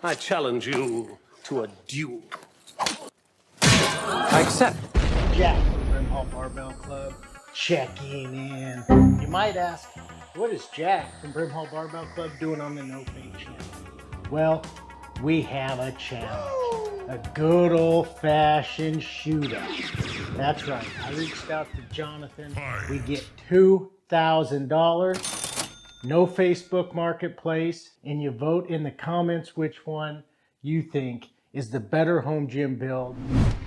I challenge you to a duel. I accept. Jack from Brimhall Barbell Club, checking in. You might ask, what is Jack from Brimhall Barbell Club doing on the No Fate channel? Well, we have a challenge, a good old-fashioned shootout. That's right, I reached out to Jonathan. We get $2,000, no Facebook Marketplace, and you vote in the comments which one you think is the better home gym build.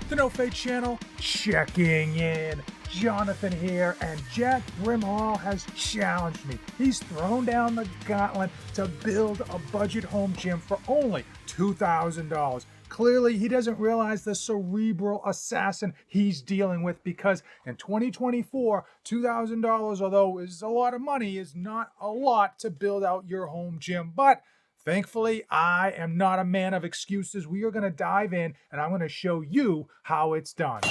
The No Fate channel, checking in. Jonathan here, and Jack Brimhall has challenged me. He's thrown down the gauntlet to build a budget home gym for only $2,000. Clearly, he doesn't realize the cerebral assassin he's dealing with, because in 2024, $2,000, although is a lot of money, is not a lot to build out your home gym. But thankfully, I am not a man of excuses. We are going to dive in, and I'm going to show you how it's done.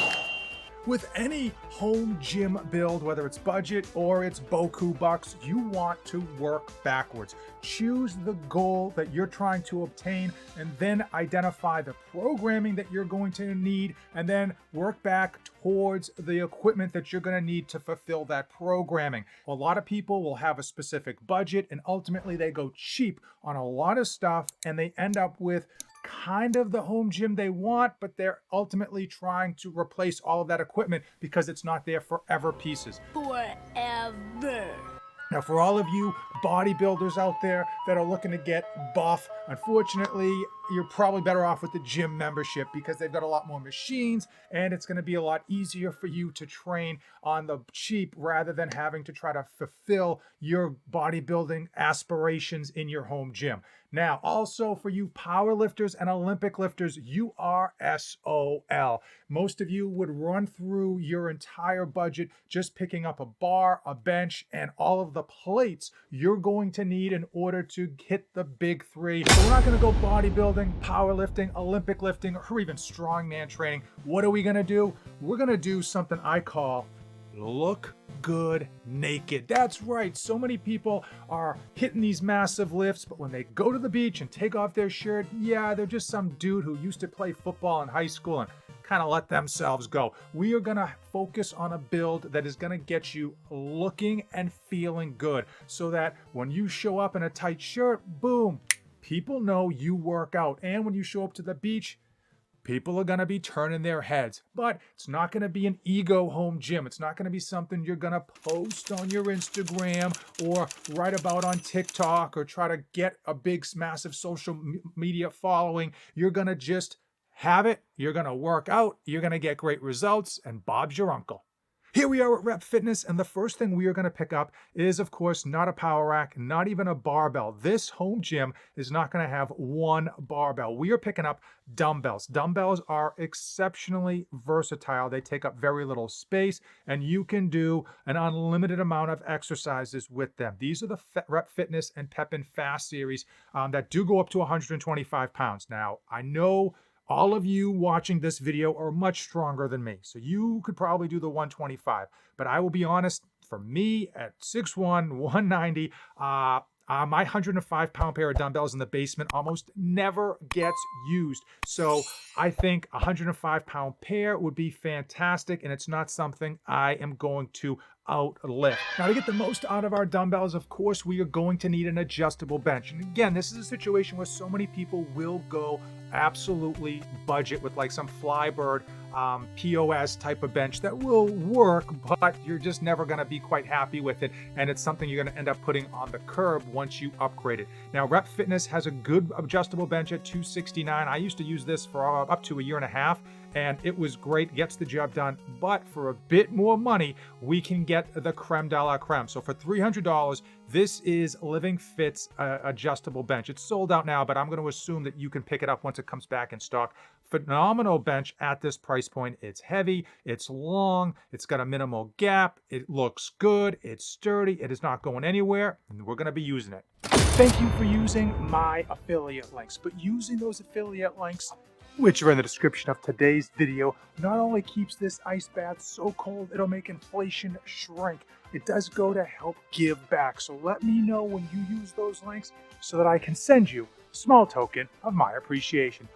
With any home gym build, whether it's budget or it's Boku bucks, you want to work backwards. Choose the goal that you're trying to obtain, and then identify the programming that you're going to need, and then work back towards the equipment that you're going to need to fulfill that programming. A lot of people will have a specific budget, and ultimately they go cheap on a lot of stuff, and they end up with kind of the home gym they want, but they're ultimately trying to replace all of that equipment because it's not their forever pieces. Forever. Now, for all of you bodybuilders out there that are looking to get buff, unfortunately, you're probably better off with the gym membership, because they've got a lot more machines, and it's going to be a lot easier for you to train on the cheap rather than having to try to fulfill your bodybuilding aspirations in your home gym. Now, also for you power lifters and Olympic lifters, you are SOL. Most of you would run through your entire budget just picking up a bar, a bench, and all of the plates you're going to need in order to hit the big three. So we're not going to go bodybuilding, powerlifting, Olympic lifting, or even strongman training. What are we going to do? We're going to do something I call look good naked. That's right. So many people are hitting these massive lifts, but when they go to the beach and take off their shirt, yeah, they're just some dude who used to play football in high school and kind of let themselves go. We are going to focus on a build that is going to get you looking and feeling good, so that when you show up in a tight shirt, boom, people know you work out. And when you show up to the beach, people are going to be turning their heads. But it's not going to be an ego home gym. It's not going to be something you're going to post on your Instagram or write about on TikTok or try to get a big, massive social media following. You're going to just have it. You're going to work out. You're going to get great results. And Bob's your uncle. Here we are at Rep Fitness, and the first thing we are going to pick up is, of course, not a power rack, not even a barbell. This home gym is not going to have one barbell. We are picking up dumbbells. Dumbbells are exceptionally versatile. They take up very little space, and you can do an unlimited amount of exercises with them. These are the Rep Fitness and Pep and Fast series that do go up to 125 pounds. Now, I know all of you watching this video are much stronger than me, so you could probably do the 125. But I will be honest, for me at 6'1", 190, my 105-pound pair of dumbbells in the basement almost never gets used. So I think a 105-pound pair would be fantastic, and it's not something I am going to outlift. Now, to get the most out of our dumbbells, of course, we are going to need an adjustable bench. And again, this is a situation where so many people will go absolutely budget with like some Flybird POS type of bench that will work, but you're just never going to be quite happy with it, and it's something you're going to end up putting on the curb once you upgrade it. Now, Rep Fitness has a good adjustable bench at $269. I used to use this for up to a year and a half, and it was great, gets the job done. But for a bit more money, we can get the creme de la creme. So for $300, this is Living Fit's adjustable bench. It's sold out now, but I'm going to assume that you can pick it up once it comes back in stock. Phenomenal bench at this price point. It's heavy, it's long, it's got a minimal gap, it looks good, it's sturdy, it is not going anywhere, and we're going to be using it. Thank you for using my affiliate links, but using those affiliate links, which are in the description of today's video, not only keeps this ice bath so cold it'll make inflation shrink, it does go to help give back. So let me know when you use those links so that I can send you Small token of my appreciation.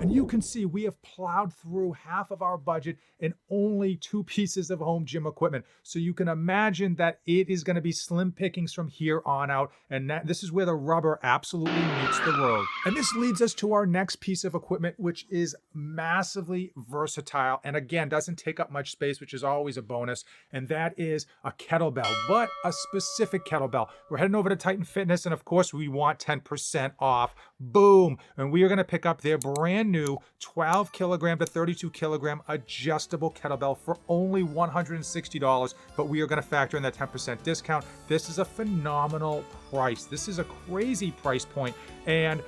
And you can see we have plowed through half of our budget in only 2 pieces of home gym equipment. So you can imagine that it is going to be slim pickings from here on out. And this is where the rubber absolutely meets the road. And this leads us to our next piece of equipment, which is massively versatile. And again, doesn't take up much space, which is always a bonus. And that is a kettlebell, but a specific kettlebell. We're heading over to Titan Fitness. And of course, we want 10% off. Boom. And we are going to pick up their brand new 12 kilogram to 32 kilogram adjustable kettlebell for only $160, but we are going to factor in that 10% discount. This is a phenomenal price. This is a crazy price point, and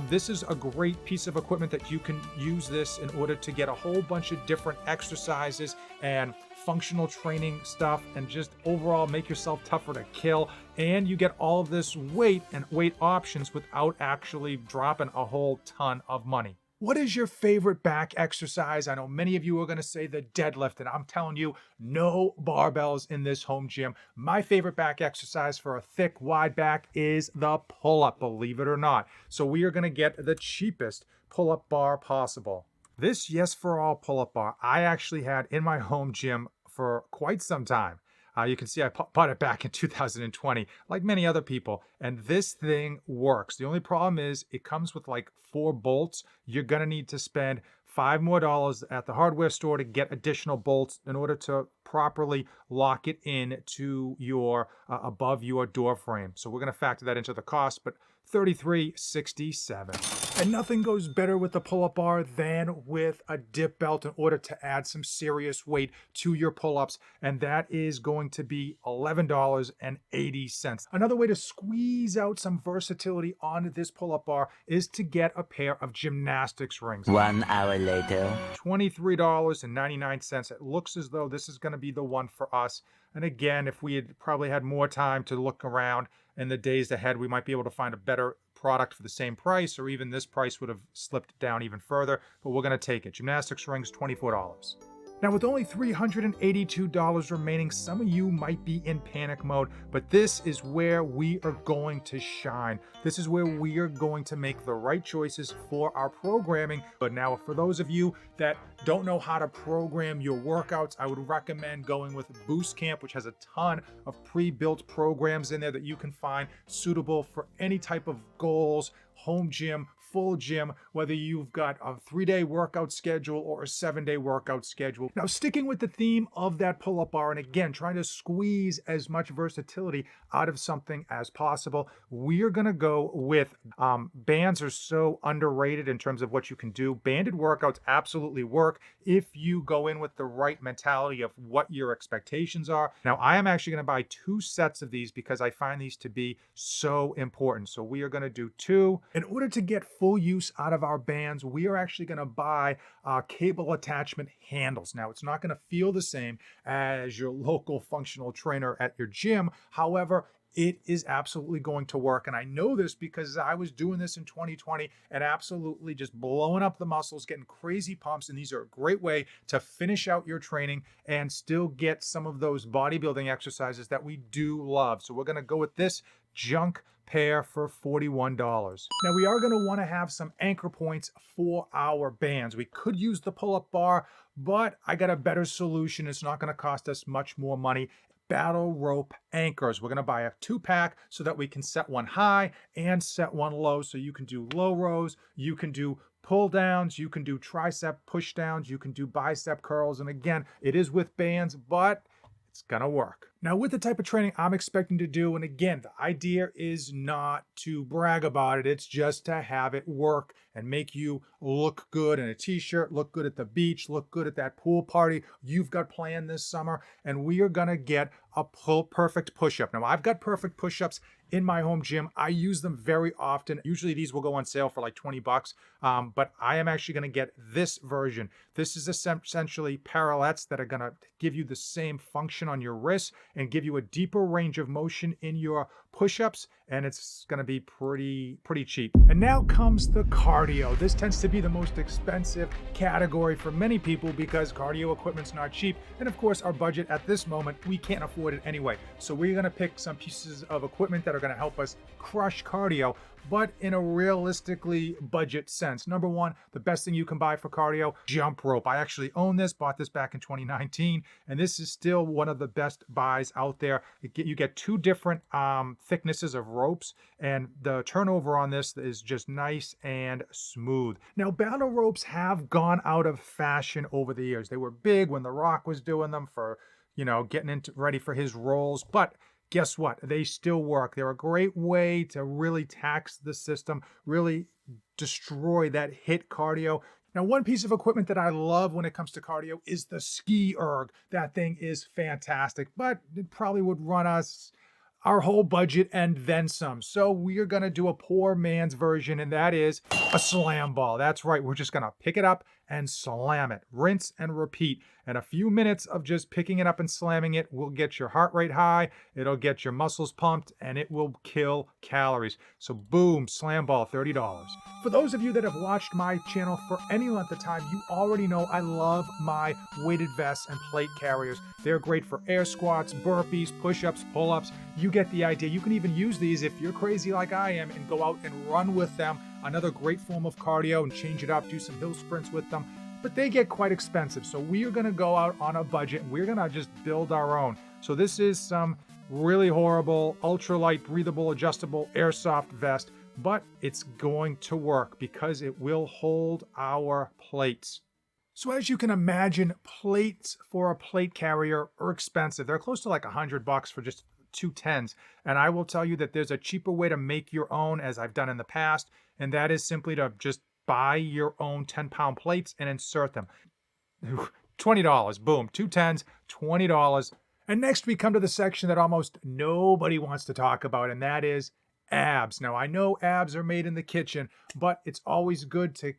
this is a great piece of equipment that you can use this in order to get a whole bunch of different exercises and functional training stuff, and just overall make yourself tougher to kill. And you get all of this weight and weight options without actually dropping a whole ton of money. What is your favorite back exercise? I know many of you are going to say the deadlift, and I'm telling you, no barbells in this home gym. My favorite back exercise for a thick, wide back is the pull-up, believe it or not. So we are going to get the cheapest pull-up bar possible. This Yes for All pull-up bar I actually had in my home gym for quite some time. You can see I bought it back in 2020, like many other people, and this thing works. The only problem is it comes with like 4 bolts. You're gonna need to spend $5 more at the hardware store to get additional bolts in order to properly lock it in to your above your door frame. So we're gonna factor that into the cost, but $33.67. And nothing goes better with the pull-up bar than with a dip belt in order to add some serious weight to your pull-ups, and that is going to be $11.80. Another way to squeeze out some versatility on this pull-up bar is to get a pair of gymnastics rings. 1 hour later. $23.99. It looks as though this is going to be the one for us. And again, if we had probably had more time to look around in the days ahead, we might be able to find a better product for the same price, or even this price would have slipped down even further, but we're going to take it. Gymnastics rings, $24. Now, with only $382 remaining, some of you might be in panic mode, but this is where we are going to shine. This is where we are going to make the right choices for our programming. But now, for those of you that don't know how to program your workouts, I would recommend going with Boost Camp, which has a ton of pre-built programs in there that you can find suitable for any type of goals, home gym, full gym, whether you've got a 3-day workout schedule or a 7-day workout schedule. Now, sticking with the theme of that pull-up bar, and again, trying to squeeze as much versatility out of something as possible, we are gonna go with bands are so underrated in terms of what you can do. Banded workouts absolutely work if you go in with the right mentality of what your expectations are. Now, I am actually gonna buy 2 sets of these because I find these to be so important. So we are gonna do 2. In order to get full use out of our bands, we are actually going to buy cable attachment handles. Now, it's not going to feel the same as your local functional trainer at your gym. However, it is absolutely going to work. And I know this because I was doing this in 2020 and absolutely just blowing up the muscles, getting crazy pumps. And these are a great way to finish out your training and still get some of those bodybuilding exercises that we do love. So we're going to go with this junk pair for $41. Now, we are going to want to have some anchor points for our bands. We could use the pull-up bar, but I got a better solution. It's not going to cost us much more money. Battle rope anchors. We're going to buy a 2-pack so that we can set one high and set one low. So you can do low rows, you can do pull downs, you can do tricep push downs, you can do bicep curls. And again, it is with bands, but it's going to work. Now, with the type of training I'm expecting to do, and again, the idea is not to brag about it, it's just to have it work and make you look good in a t-shirt, look good at the beach, look good at that pool party you've got planned this summer, and we are gonna get a perfect push-up. Now, I've got perfect push-ups in my home gym. I use them very often. Usually these will go on sale for like 20 bucks, but I am actually gonna get this version. This is essentially parallettes that are gonna give you the same function on your wrists and give you a deeper range of motion in your push-ups, and it's going to be pretty cheap. And now comes the cardio. This tends to be the most expensive category for many people because cardio equipment's not cheap, and of course our budget at this moment, we can't afford it anyway. So we're going to pick some pieces of equipment that are going to help us crush cardio, but in a realistically budget sense. Number one, the best thing you can buy for cardio, jump rope. I actually own this, bought this back in 2019, and this is still one of the best buys out there. You get two different thicknesses of ropes, and the turnover on this is just nice and smooth. Now, battle ropes have gone out of fashion over the years. They were big when The Rock was doing them for, getting ready for his roles, but guess what? They still work. They're a great way to really tax the system, really destroy that HIIT cardio. Now, one piece of equipment that I love when it comes to cardio is the ski erg. That thing is fantastic, but it probably would run us our whole budget and then some. So we are going to do a poor man's version, and that is a slam ball. That's right. We're just going to pick it up and slam it. Rinse and repeat. And a few minutes of just picking it up and slamming it will get your heart rate high. It'll get your muscles pumped, and it will kill calories. So boom, slam ball, $30. For those of you that have watched my channel for any length of time, you already know I love my weighted vests and plate carriers. They're great for air squats, burpees, push-ups, pull-ups. You get the idea. You can even use these if you're crazy like I am and go out and run with them. Another great form of cardio, and change it up, do some hill sprints with them. But they get quite expensive. So we are going to go out on a budget, and we're going to just build our own. So this is some really horrible, ultralight, breathable, adjustable, airsoft vest, but it's going to work because it will hold our plates. So as you can imagine, plates for a plate carrier are expensive. They're close to like $100 for just 2 10s. And I will tell you that there's a cheaper way to make your own, as I've done in the past, and that is simply to just buy your own 10-pound plates and insert them. $20, boom, 2 10s, $20. And next we come to the section that almost nobody wants to talk about, and that is abs. Now, I know abs are made in the kitchen, but it's always good to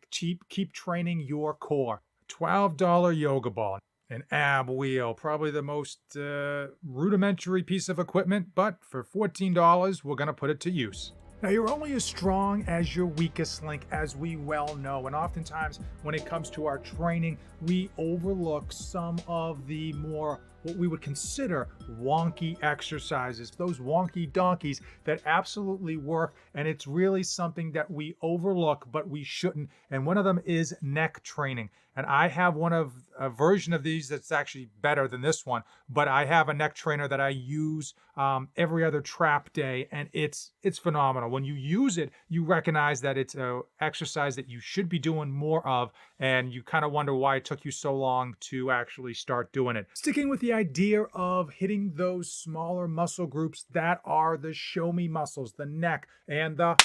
keep training your core. $12 yoga ball, an ab wheel, probably the most rudimentary piece of equipment, but for $14, we're going to put it to use. Now, you're only as strong as your weakest link, as we well know. And oftentimes, when it comes to our training, we overlook some of the more what we would consider wonky exercises, those wonky donkeys that absolutely work. And it's really something that we overlook, but we shouldn't. And one of them is neck training. And I have a version of these that's actually better than this one, but I have a neck trainer that I use every other trap day, and it's phenomenal. When you use it, you recognize that it's an exercise that you should be doing more of, and you kind of wonder why it took you so long to actually start doing it. Sticking with the idea of hitting those smaller muscle groups that are the show me muscles, the neck and the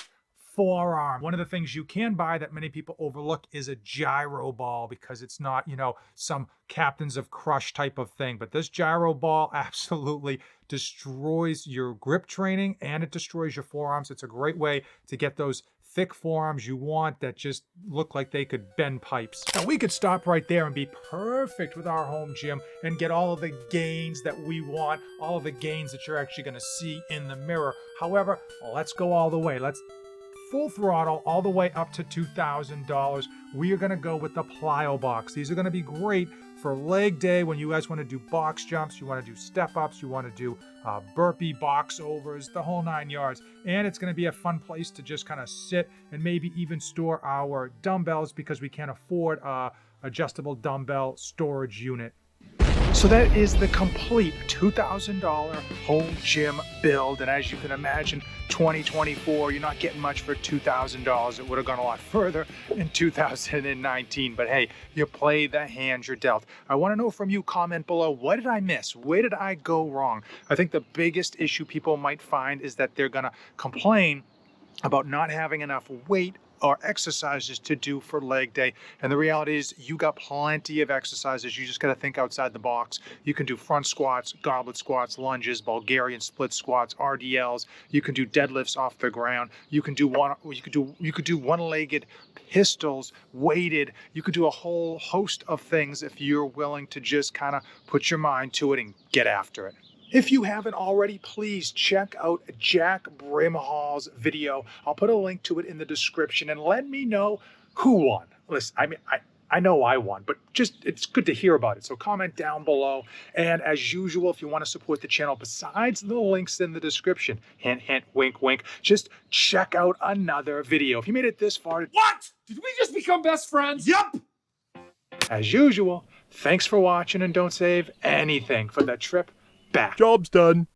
forearm. One of the things you can buy that many people overlook is a gyro ball, because it's not, some Captains of Crush type of thing. But this gyro ball absolutely destroys your grip training, and it destroys your forearms. It's a great way to get those thick forearms you want that just look like they could bend pipes. Now, we could stop right there and be perfect with our home gym and get all of the gains that we want, all of the gains that you're actually going to see in the mirror. However, let's go all the way. Let's full throttle all the way up to $2,000. We are going to go with the plyo box. These are going to be great for leg day when you guys want to do box jumps, you want to do step ups, you want to do burpee box overs, the whole 9 yards. And it's going to be a fun place to just kind of sit and maybe even store our dumbbells, because we can't afford a adjustable dumbbell storage unit. So that is the complete $2,000 home gym build. And as you can imagine, 2024, you're not getting much for $2,000. It would have gone a lot further in 2019. But hey, you play the hand you're dealt. I want to know from you, comment below, what did I miss? Where did I go wrong? I think the biggest issue people might find is that they're going to complain about not having enough weight or exercises to do for leg day. And the reality is you got plenty of exercises. You just got to think outside the box. You can do front squats, goblet squats, lunges, Bulgarian split squats, RDLs. You can do deadlifts off the ground. You can do one-legged pistols, weighted. You could do a whole host of things if you're willing to just kind of put your mind to it and get after it. If you haven't already, please check out Jack Brimhall's video. I'll put a link to it in the description, and let me know who won. Listen, I know I won, but just it's good to hear about it. So comment down below. And as usual, if you want to support the channel, besides the links in the description, hint, hint, wink, wink, just check out another video. If you made it this far, What? Did we just become best friends? Yup! As usual, thanks for watching and don't save anything for the trip back. Job's done.